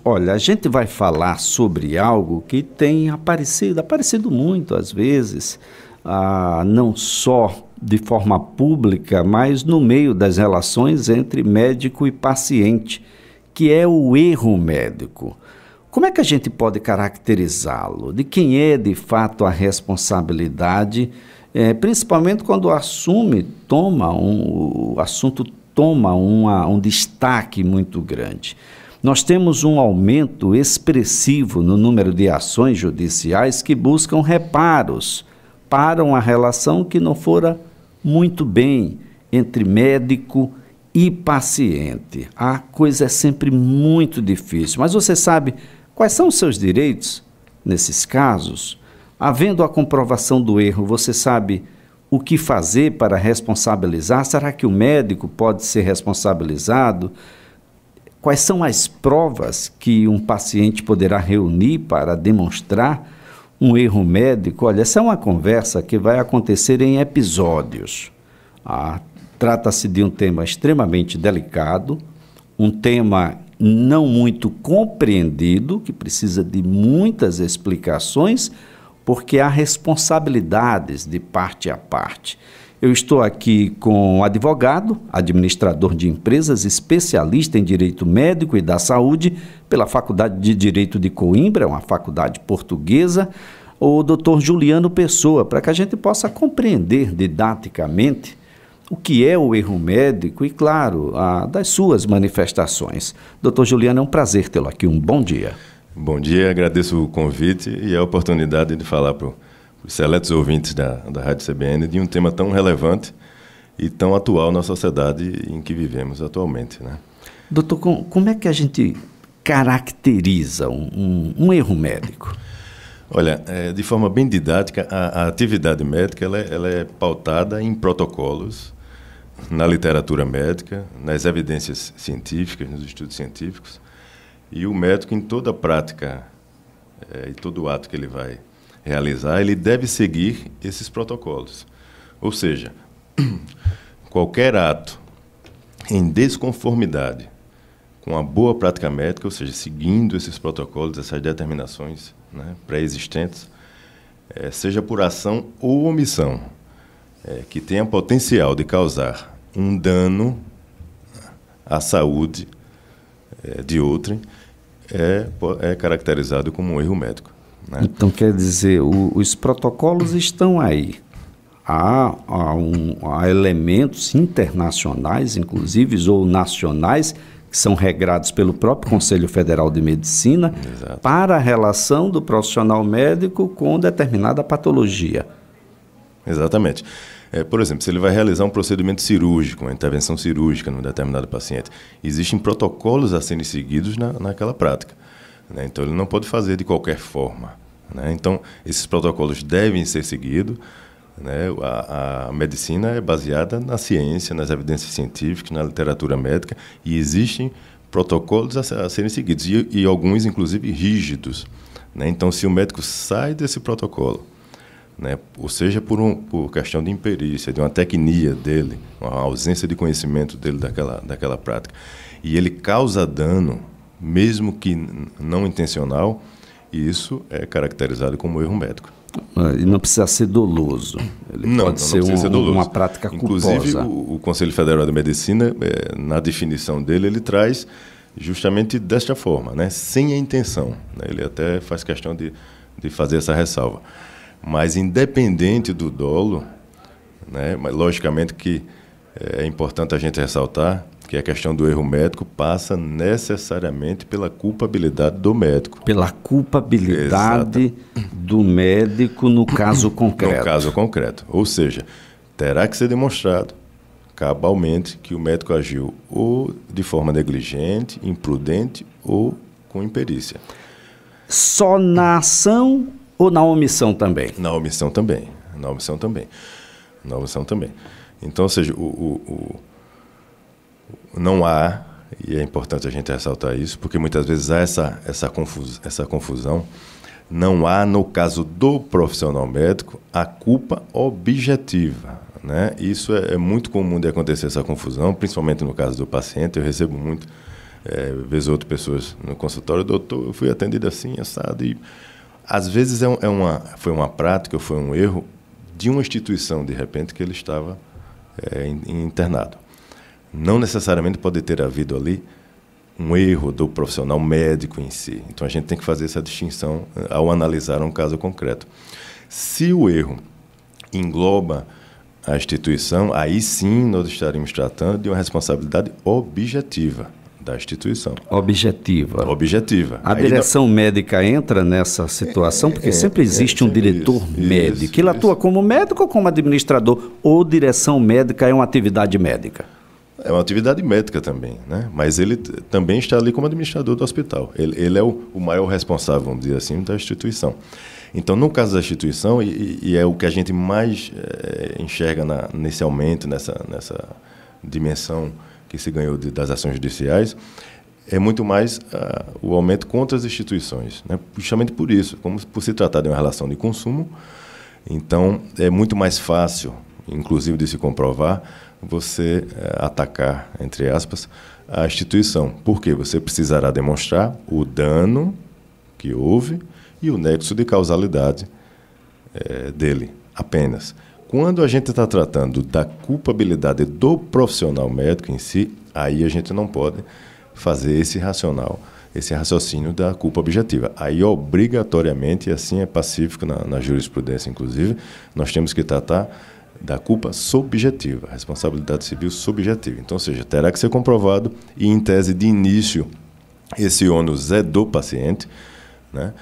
Olha, a gente vai falar sobre algo que tem aparecido muito às vezes, não só de forma pública, mas no meio das relações entre médico e paciente, que é o erro médico. Como é que a gente pode caracterizá-lo? De quem é de fato a responsabilidade, principalmente quando o assunto toma um destaque muito grande? Nós temos um aumento expressivo no número de ações judiciais que buscam reparos para uma relação que não fora muito bem entre médico e paciente. A coisa é sempre muito difícil, mas você sabe quais são os seus direitos nesses casos? Havendo a comprovação do erro, você sabe o que fazer para responsabilizar? Será que o médico pode ser responsabilizado? Quais são as provas que um paciente poderá reunir para demonstrar um erro médico? Olha, essa é uma conversa que vai acontecer em episódios. Trata-se de um tema extremamente delicado, um tema não muito compreendido, que precisa de muitas explicações, porque há responsabilidades de parte a parte. Eu estou aqui com um advogado, administrador de empresas, especialista em direito médico e da saúde pela Faculdade de Direito de Coimbra, uma faculdade portuguesa, o Dr. Juliano Pessoa, para que a gente possa compreender didaticamente o que é o erro médico e, claro, das suas manifestações. Dr. Juliano, é um prazer tê-lo aqui. Um bom dia. Bom dia, agradeço o convite e a oportunidade de falar para os seletos ouvintes da Rádio CBN de um tema tão relevante e tão atual na sociedade em que vivemos atualmente, né? Doutor, como é que a gente caracteriza um erro médico? Olha, de forma bem didática, a atividade médica ela é pautada em protocolos, na literatura médica, nas evidências científicas, nos estudos científicos, e o médico, em toda a prática e todo ato que ele vai realizar, ele deve seguir esses protocolos. Ou seja, qualquer ato em desconformidade com a boa prática médica, ou seja, seguindo esses protocolos, essas determinações, né, pré-existentes, seja por ação ou omissão, que tenha potencial de causar um dano à saúde de outrem, é caracterizado como um erro médico, né? Então, quer dizer, os protocolos estão aí. Há elementos internacionais, inclusive, ou nacionais, que são regrados pelo próprio Conselho Federal de Medicina. Exato. Para a relação do profissional médico com determinada patologia. Exatamente. Por exemplo, se ele vai realizar um procedimento cirúrgico, uma intervenção cirúrgica num determinado paciente, existem protocolos a serem seguidos naquela prática, né? Então, ele não pode fazer de qualquer forma, né? Então, esses protocolos devem ser seguidos, né? A medicina é baseada na ciência, nas evidências científicas, na literatura médica, e existem protocolos a serem seguidos, e alguns, inclusive, rígidos, né? Então, se o médico sai desse protocolo, né, ou seja, por questão de imperícia, de uma tecnia dele, uma ausência de conhecimento dele daquela prática, e ele causa dano, mesmo que não intencional, isso é caracterizado como erro médico. E não precisa ser doloso. Ele pode ser uma prática culposa. Inclusive, o Conselho Federal de Medicina, na definição dele, ele traz justamente desta forma, né, sem a intenção, né? Ele até faz questão de fazer essa ressalva. Mas, independente do dolo, né, mas logicamente que é importante a gente ressaltar que a questão do erro médico passa necessariamente pela culpabilidade do médico. Pela culpabilidade do médico no caso concreto. No caso concreto. Ou seja, terá que ser demonstrado cabalmente que o médico agiu ou de forma negligente, imprudente ou com imperícia. Só na ação ou na omissão também? Na omissão também. Então, ou seja, não há, e é importante a gente ressaltar isso, porque muitas vezes há essa confusão, não há, no caso do profissional médico, a culpa objetiva, né? Isso é muito comum de acontecer, essa confusão, principalmente no caso do paciente. Eu recebo muito vez ou outra pessoas no consultório, doutor, eu fui atendido assim, assado, e às vezes foi uma prática, foi um erro de uma instituição, de repente, que ele estava internado. Não necessariamente pode ter havido ali um erro do profissional médico em si. Então, a gente tem que fazer essa distinção ao analisar um caso concreto. Se o erro engloba a instituição, aí sim nós estaríamos tratando de uma responsabilidade objetiva da instituição. Objetiva. Objetiva. A direção médica entra nessa situação, porque sempre existe um diretor médico. Ele atua como médico ou como administrador? Ou direção médica é uma atividade médica? É uma atividade médica também, né? Mas ele também está ali como administrador do hospital. Ele é o maior responsável, vamos dizer assim, da instituição. Então, no caso da instituição, e é o que a gente mais enxerga nesse aumento, nessa dimensão que se ganhou das ações judiciais, é muito mais o aumento contra as instituições, né? Justamente por isso, como por se tratar de uma relação de consumo, então é muito mais fácil, inclusive de se comprovar, você atacar, entre aspas, a instituição. Por quê? Você precisará demonstrar o dano que houve e o nexo de causalidade dele, apenas. Quando a gente está tratando da culpabilidade do profissional médico em si, aí a gente não pode fazer esse raciocínio da culpa objetiva. Aí, obrigatoriamente, e assim é pacífico na jurisprudência, inclusive, nós temos que tratar da culpa subjetiva, responsabilidade civil subjetiva. Então, ou seja, terá que ser comprovado e, em tese de início, esse ônus é do paciente, né?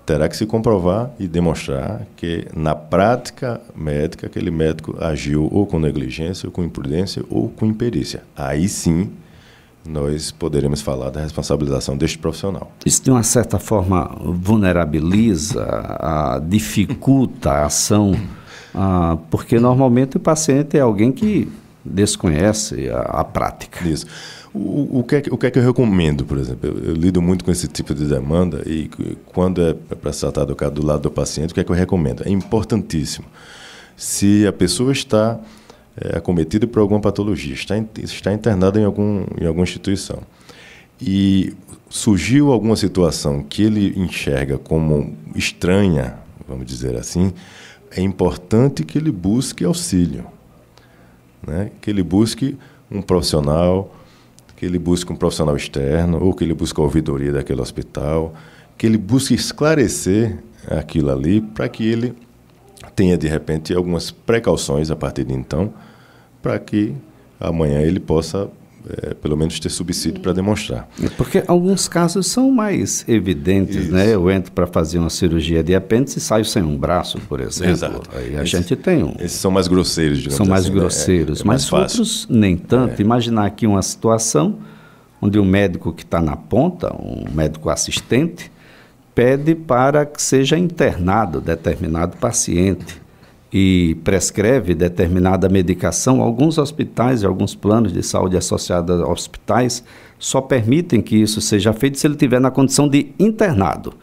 Terá que se comprovar e demonstrar que, na prática médica, aquele médico agiu ou com negligência, ou com imprudência, ou com imperícia. Aí sim, nós poderemos falar da responsabilização deste profissional. Isso, de uma certa forma, vulnerabiliza, dificulta a ação, porque normalmente o paciente é alguém que desconhece a prática. Isso. O que é que eu recomendo, por exemplo? Eu lido muito com esse tipo de demanda e quando é para se tratar do caso do lado do paciente, o que é que eu recomendo? É importantíssimo. Se a pessoa está acometida por alguma patologia, está internada em alguma instituição e surgiu alguma situação que ele enxerga como estranha, vamos dizer assim, é importante que ele busque auxílio, né? Que ele busque um profissional, que ele busque um profissional externo, ou que ele busque a ouvidoria daquele hospital, que ele busque esclarecer aquilo ali para que ele tenha, de repente, algumas precauções a partir de então, para que amanhã ele possa, pelo menos, ter subsídio para demonstrar. Porque alguns casos são mais evidentes, isso, né? Eu entro para fazer uma cirurgia de apêndice e saio sem um braço, por exemplo. Exato. Aí a gente tem esses são mais grosseiros, digamos assim. São mais grosseiros, mas outros nem tanto. Imaginar aqui uma situação onde um médico que está na ponta, um médico assistente, pede para que seja internado determinado paciente e prescreve determinada medicação. Alguns hospitais e alguns planos de saúde associados a hospitais só permitem que isso seja feito se ele estiver na condição de internado.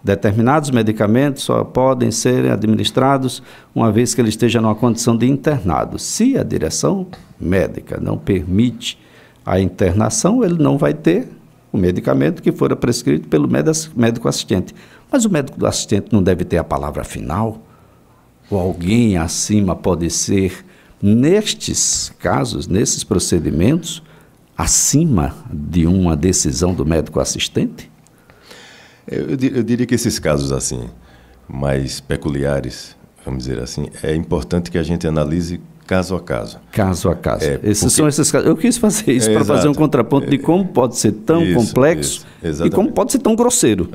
Determinados medicamentos só podem ser administrados uma vez que ele esteja numa condição de internado. Se a direção médica não permite a internação, ele não vai ter o medicamento que fora prescrito pelo médico assistente. Mas o médico assistente não deve ter a palavra final? Ou alguém acima pode ser, nestes casos, nesses procedimentos, acima de uma decisão do médico assistente? Eu diria que esses casos assim, mais peculiares, vamos dizer assim, é importante que a gente analise caso a caso. Caso a caso. São esses casos. Eu quis fazer isso para fazer um contraponto de como pode ser tão complexo e como pode ser tão grosseiro.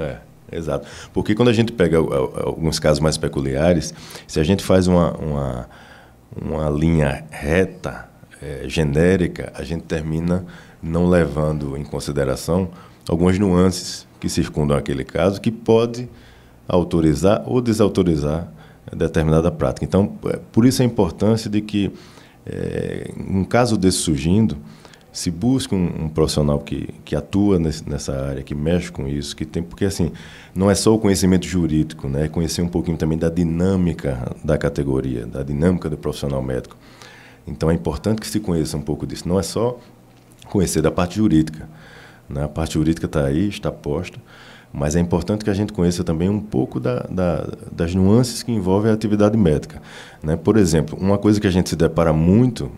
Exato. Porque quando a gente pega alguns casos mais peculiares, se a gente faz uma linha reta, genérica, a gente termina não levando em consideração algumas nuances que circundam aquele caso, que pode autorizar ou desautorizar determinada prática. Então, por isso a importância de que, um caso desse surgindo, se busque um profissional que atua nessa área, que mexe com isso, que tem, porque assim, não é só o conhecimento jurídico, né? É conhecer um pouquinho também da dinâmica da categoria, da dinâmica do profissional médico. Então é importante que se conheça um pouco disso. Não é só conhecer da parte jurídica, né? A parte jurídica está aí, está posta, mas é importante que a gente conheça também um pouco das nuances que envolvem a atividade médica, né? Por exemplo, uma coisa que a gente se depara muito,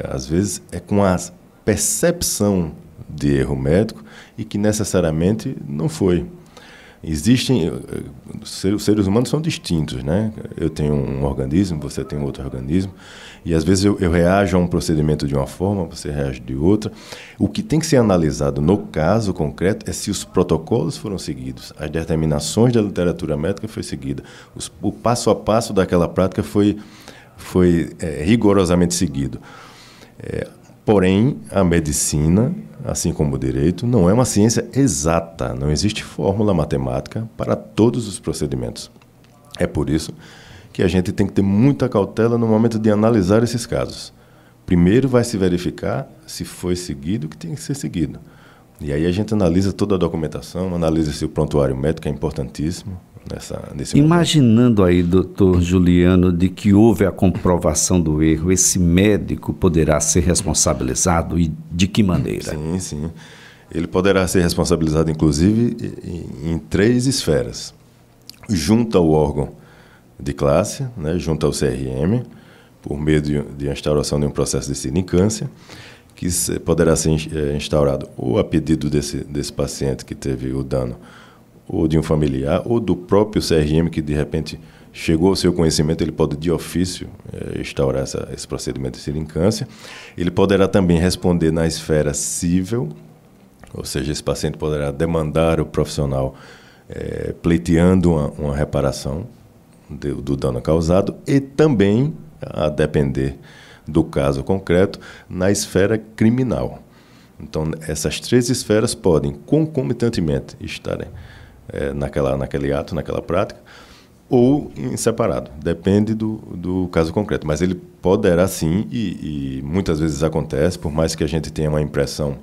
às vezes, é com a percepção de erro médico e que necessariamente não foi. Existem, os seres humanos são distintos, né? Eu tenho um organismo, você tem outro organismo, e às vezes eu reajo a um procedimento de uma forma, você reage de outra. O que tem que ser analisado no caso concreto é se os protocolos foram seguidos, as determinações da literatura médica foi seguida, o passo a passo daquela prática foi rigorosamente seguido. Porém, a medicina, assim como o direito, não é uma ciência exata. Não existe fórmula matemática para todos os procedimentos. É por isso que a gente tem que ter muita cautela no momento de analisar esses casos. Primeiro vai se verificar se foi seguido o que tem que ser seguido. E aí a gente analisa toda a documentação, analisa se o prontuário médico é importantíssimo nesse Imaginando momento. Aí, doutor Juliano, de que houve a comprovação do erro, esse médico poderá ser responsabilizado e de que maneira? Sim, sim. Ele poderá ser responsabilizado, inclusive, em 3 esferas. Junto ao órgão de classe, né, junto ao CRM, por meio de instauração de um processo de sindicância, que poderá ser instaurado ou a pedido desse paciente que teve o dano, ou de um familiar, ou do próprio CRM que, de repente, chegou ao seu conhecimento, ele pode, de ofício, instaurar esse procedimento de sindicância. Ele poderá também responder na esfera cível, ou seja, esse paciente poderá demandar o profissional pleiteando uma reparação do dano causado e também, a depender do caso concreto, na esfera criminal. Então, essas 3 esferas podem, concomitantemente, estarem naquele ato, naquela prática, ou em separado, depende do caso concreto. Mas ele poderá sim, e muitas vezes acontece, por mais que a gente tenha uma impressão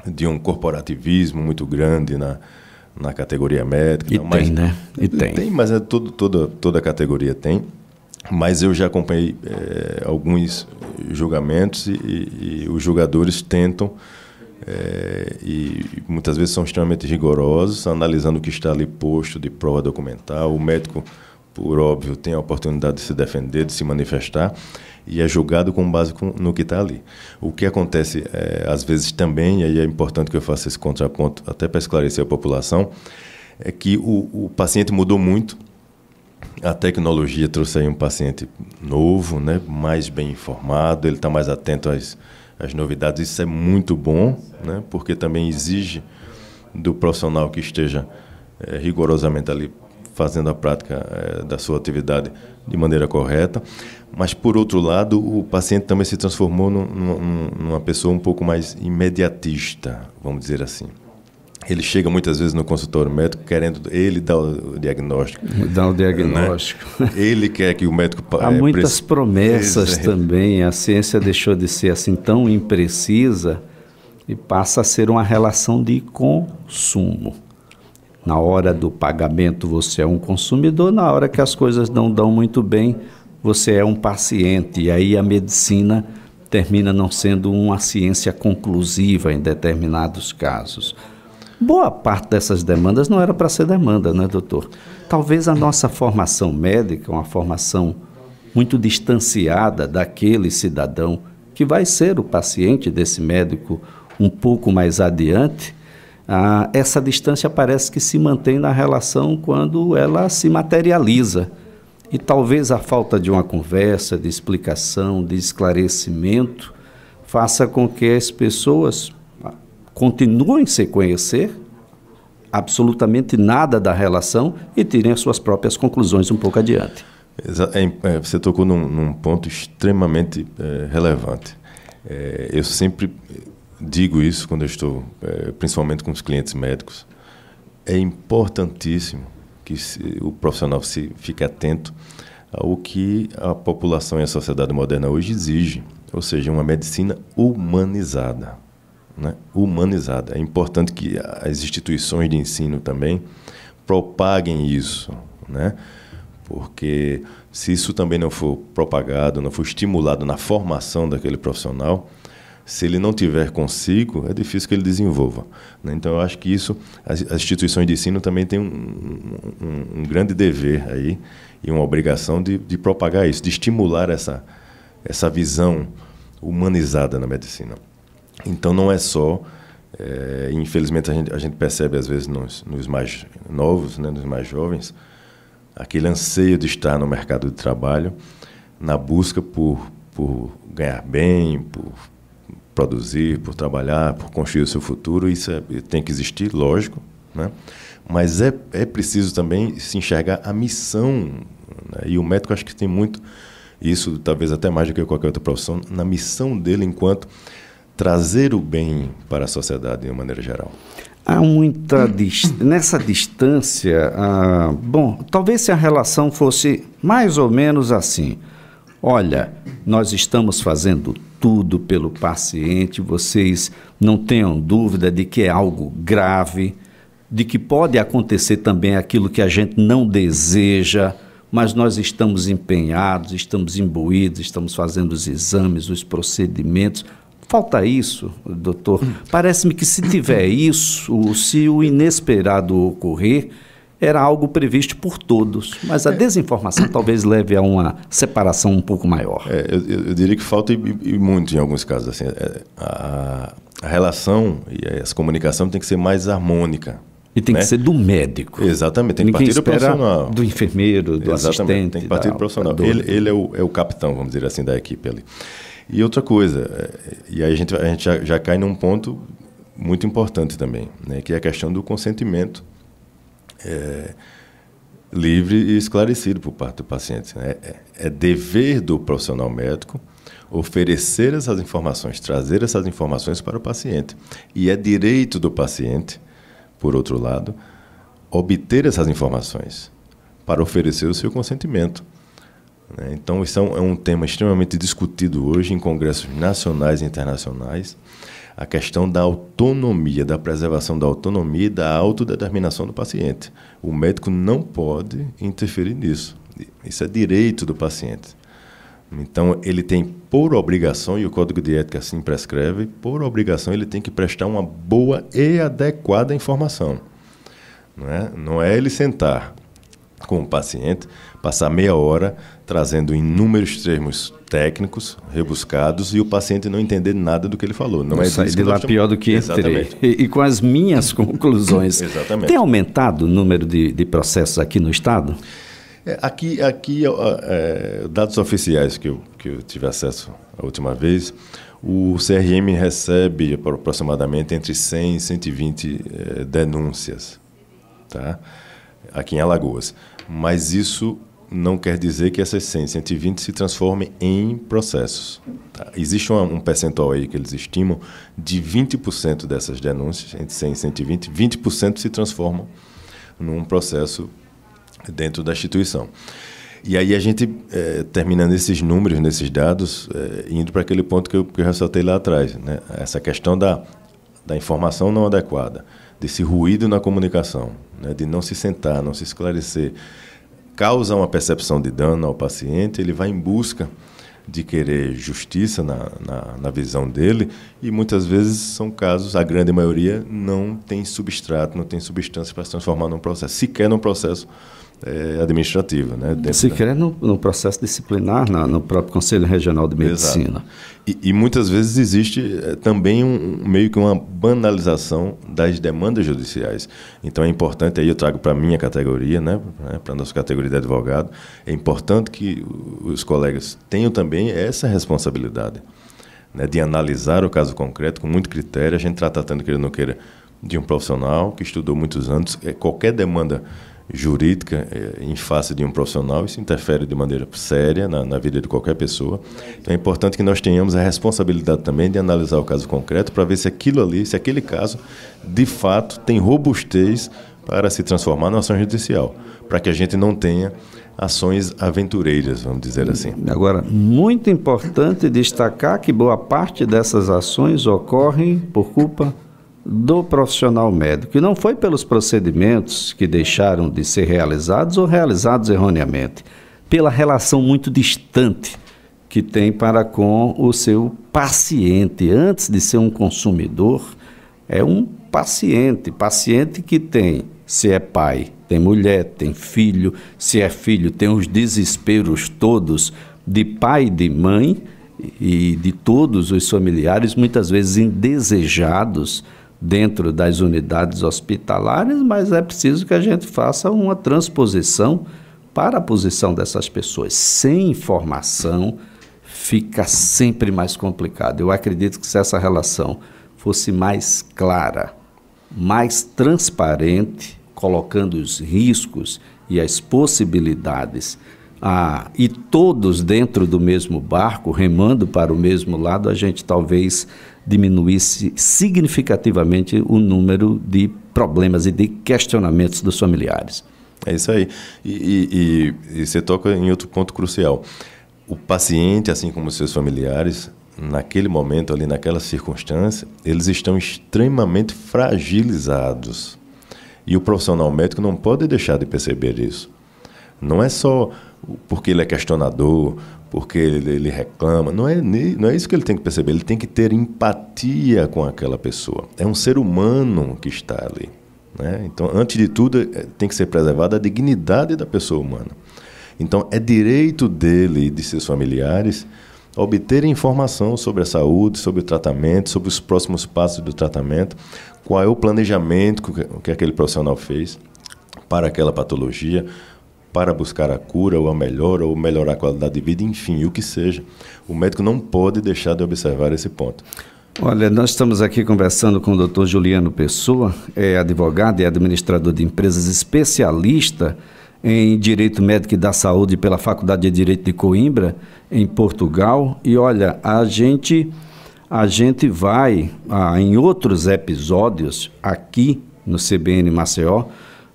de um corporativismo muito grande na categoria médica. E tem, né? E tem. Tem, mas toda a categoria tem. Mas eu já acompanhei alguns julgamentos e os julgadores tentam, e muitas vezes são extremamente rigorosos, analisando o que está ali posto de prova documental. O médico, por óbvio, tem a oportunidade de se defender, de se manifestar, e é julgado com base no que está ali. O que acontece, às vezes também, e aí é importante que eu faça esse contraponto, até para esclarecer a população, é que o paciente mudou muito. A tecnologia trouxe aí um paciente novo, né, mais bem informado, ele está mais atento às novidades. Isso é muito bom, né, porque também exige do profissional que esteja rigorosamente ali fazendo a prática da sua atividade de maneira correta. Mas, por outro lado, o paciente também se transformou numa pessoa um pouco mais imediatista, vamos dizer assim. Ele chega muitas vezes no consultório médico querendo ele dar o diagnóstico. Dar o diagnóstico. Né? Ele quer que o médico... Há muitas promessas também. A ciência deixou de ser assim tão imprecisa e passa a ser uma relação de consumo. Na hora do pagamento você é um consumidor, na hora que as coisas não dão muito bem, você é um paciente. E aí a medicina termina não sendo uma ciência conclusiva em determinados casos. Boa parte dessas demandas não era para ser demanda, né, doutor? Talvez a nossa formação médica, uma formação muito distanciada daquele cidadão que vai ser o paciente desse médico um pouco mais adiante, essa distância parece que se mantém na relação quando ela se materializa. E talvez a falta de uma conversa, de explicação, de esclarecimento, faça com que as pessoas continuem sem conhecer absolutamente nada da relação e tirem as suas próprias conclusões um pouco adiante. Você tocou num ponto extremamente relevante. Eu sempre digo isso quando eu estou, principalmente com os clientes médicos. É importantíssimo que o profissional fique atento ao que a população e a sociedade moderna hoje exige, ou seja, uma medicina humanizada. Né? Humanizada. É importante que as instituições de ensino também propaguem isso, né? Porque se isso também não for propagado, não for estimulado na formação daquele profissional, Se ele não tiver consigo, é difícil que ele desenvolva, né? Então, eu acho que isso, as instituições de ensino também têm um grande dever aí e uma obrigação de propagar isso, de estimular essa visão humanizada na medicina. Então, não é só, infelizmente, a gente percebe, às vezes, nos mais novos, né, nos mais jovens, aquele anseio de estar no mercado de trabalho, na busca por ganhar bem, por produzir, por trabalhar, por construir o seu futuro. Isso tem que existir, lógico, né? Mas é preciso também se enxergar a missão, né? E o médico, acho que tem muito isso, talvez até mais do que qualquer outra profissão, na missão dele enquanto trazer o bem para a sociedade de uma maneira geral. Há muita nessa distância, bom, talvez se a relação fosse mais ou menos assim: olha, nós estamos fazendo tudo pelo paciente, vocês não tenham dúvida de que é algo grave, de que pode acontecer também aquilo que a gente não deseja, mas nós estamos empenhados, estamos imbuídos, estamos fazendo os exames, os procedimentos. Falta isso, doutor? Parece-me que se tiver isso, se o inesperado ocorrer, era algo previsto por todos, mas a desinformação talvez leve a uma separação um pouco maior. Eu diria que falta e muito em alguns casos. Assim, a relação e a comunicação tem que ser mais harmônica. E tem, né, que ser do médico. Exatamente, tem que partir do profissional. Do enfermeiro, do assistente. Tem que partir do profissional. Ele é o capitão, vamos dizer assim, da equipe ali. E outra coisa, e aí a gente já cai num ponto muito importante também, né, que é a questão do consentimento livre e esclarecido por parte do paciente. Né? É dever do profissional médico oferecer essas informações, trazer essas informações para o paciente. E é direito do paciente, por outro lado, obter essas informações para oferecer o seu consentimento. Né? Então, isso é um tema extremamente discutido hoje em congressos nacionais e internacionais, a questão da autonomia, da preservação da autonomia e da autodeterminação do paciente. O médico não pode interferir nisso. Isso é direito do paciente. Então, ele tem por obrigação, e o Código de Ética assim prescreve, por obrigação ele tem que prestar uma boa e adequada informação. Não é ele sentar com o paciente, passar meia hora trazendo inúmeros termos técnicos, rebuscados, e o paciente não entender nada do que ele falou. Não é sair de lá pior do que entrei. E com as minhas conclusões. Exatamente. Tem aumentado o número de processos aqui no Estado? Aqui dados oficiais que eu tive acesso a última vez, o CRM recebe aproximadamente entre 100 e 120 denúncias, tá? Aqui em Alagoas. Mas isso não quer dizer que essas 100, 120 se transformem em processos. Tá? Existe um percentual aí que eles estimam de 20% dessas denúncias, entre 100 e 120, 20% se transformam num processo dentro da instituição. E aí a gente, terminando esses números, nesses dados, indo para aquele ponto que eu ressaltei lá atrás, né? Essa questão da informação não adequada, desse ruído na comunicação, né? De não se sentar, não se esclarecer, causa uma percepção de dano ao paciente, ele vai em busca de querer justiça na visão dele, e muitas vezes são casos, a grande maioria, não tem substrato, não tem substância para se transformar num processo, sequer num processo administrativo. Né? Sequer no processo disciplinar, no próprio Conselho Regional de Medicina. E muitas vezes existe também meio que uma banalização das demandas judiciais. Então é importante, aí eu trago para a minha categoria, né, para a nossa categoria de advogado, é importante que os colegas tenham também essa responsabilidade, né, de analisar o caso concreto com muito critério. A gente está tratando, queira ou não queira, de um profissional que estudou muitos anos. Qualquer demanda jurídica em face de um profissional, isso interfere de maneira séria na vida de qualquer pessoa. Então é importante que nós tenhamos a responsabilidade também de analisar o caso concreto para ver se aquilo ali, se aquele caso, de fato, tem robustez para se transformar numa ação judicial, para que a gente não tenha ações aventureiras, vamos dizer assim. Agora, muito importante destacar que boa parte dessas ações ocorrem por culpa do profissional médico, e não foi pelos procedimentos que deixaram de ser realizados ou realizados erroneamente, pela relação muito distante que tem para com o seu paciente. Antes de ser um consumidor, é um paciente que tem, se é pai, tem mulher, tem filho, se é filho, tem os desesperos todos de pai e de mãe e de todos os familiares, muitas vezes indesejados dentro das unidades hospitalares, mas é preciso que a gente faça uma transposição para a posição dessas pessoas. Sem informação, fica sempre mais complicado. Eu acredito que se essa relação fosse mais clara, mais transparente, colocando os riscos e as possibilidades, e todos dentro do mesmo barco, remando para o mesmo lado, a gente talvez diminuísse significativamente o número de problemas e de questionamentos dos familiares. É isso aí. E você toca em outro ponto crucial. O paciente, assim como os seus familiares, naquele momento ali, naquela circunstância, eles estão extremamente fragilizados. E o profissional médico não pode deixar de perceber isso. Não é só porque ele é questionador, porque ele reclama. Não é isso que ele tem que perceber. Ele tem que ter empatia com aquela pessoa. É um ser humano que está ali, né? Então, antes de tudo, tem que ser preservada a dignidade da pessoa humana. Então, é direito dele e de seus familiares obterem informação sobre a saúde, sobre o tratamento, sobre os próximos passos do tratamento, qual é o planejamento que aquele profissional fez para aquela patologia, para buscar a cura, ou a melhora, ou melhorar a qualidade de vida, enfim, o que seja. O médico não pode deixar de observar esse ponto. Olha, nós estamos aqui conversando com o Dr. Juliano Pessoa, advogado e administrador de empresas, especialista em Direito Médico e da Saúde pela Faculdade de Direito de Coimbra, em Portugal. E olha, a gente vai, em outros episódios aqui no CBN Maceió,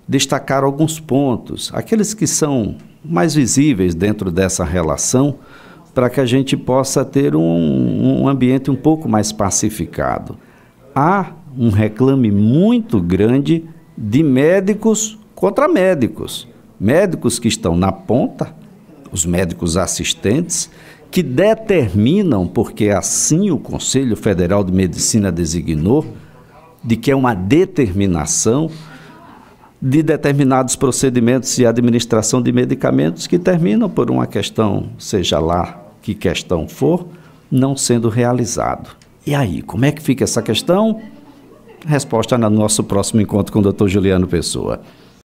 destacar alguns pontos, aqueles que são mais visíveis dentro dessa relação, para que a gente possa ter um ambiente um pouco mais pacificado. Há um reclame muito grande de médicos contra médicos. Médicos que estão na ponta, os médicos assistentes, que determinam, porque assim o Conselho Federal de Medicina designou, de que é uma determinação de determinados procedimentos e administração de medicamentos que terminam por uma questão, seja lá que questão for, não sendo realizado. E aí, como é que fica essa questão? Resposta no nosso próximo encontro com o Dr. Juliano Pessoa.